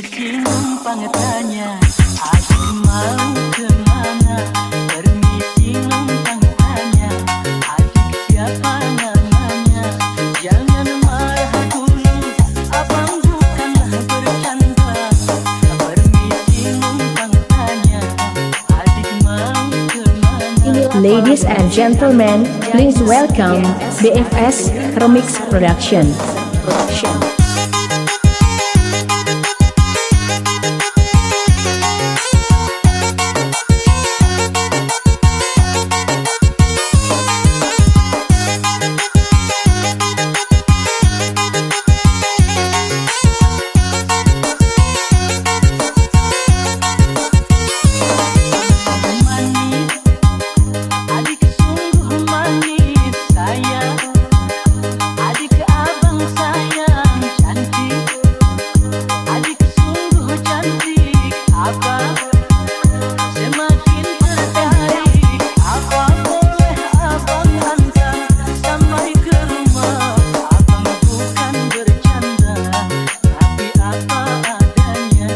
Permisi numpang tanya, adik mau kemana? Permisi numpang tanya, adik siapa namanya? Jangan marah dulu, abang bukanlah bercanda. Permisi numpang tanya, adik mau kemana? Ladies and gentlemen, please welcome BFS Remix Production. Adik sungguh manis sayang, adik abang sayang cantik, adik sungguh cantik abang, semakin tertarik. Apa boleh abang hantar sampai ke rumah? Abang bukan bercanda, tapi apa adanya.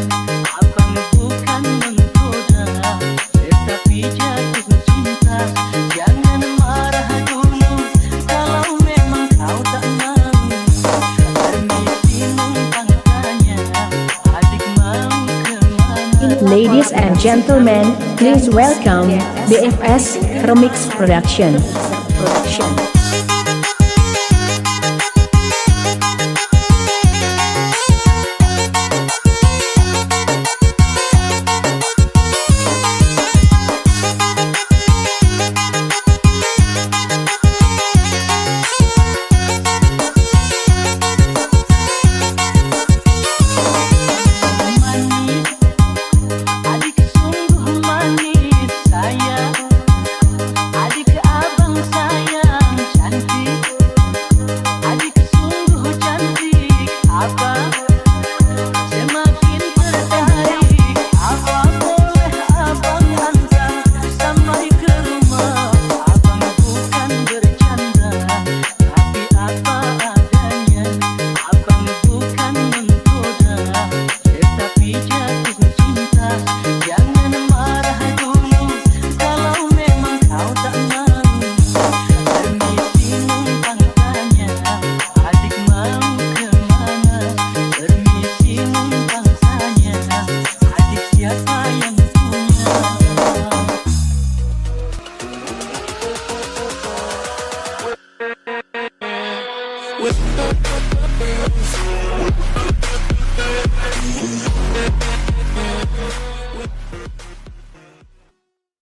Abang bukan menggoda, tetapi jatuh cinta. Jangan marah dulu kalau memang kau tak mau. Permisi numpang tanya, adik mau kemana? Ladies and gentlemen, please welcome BFS Remix Production. Adik sungguh manis sayang, adik abang sayang cantik, adik sungguh cantik abang, semakin tertarik. Apa boleh abang hantar sampai ke rumah? Abang bukan bercanda, tapi apa adanya. Abang bukan menggoda, tetapi jatuh cinta. Jangan marah dulu kalau memang kau tak mau. Permisi numpang tanya, adik mau kemana? Permisi numpang tanya, adik siapa yang punya?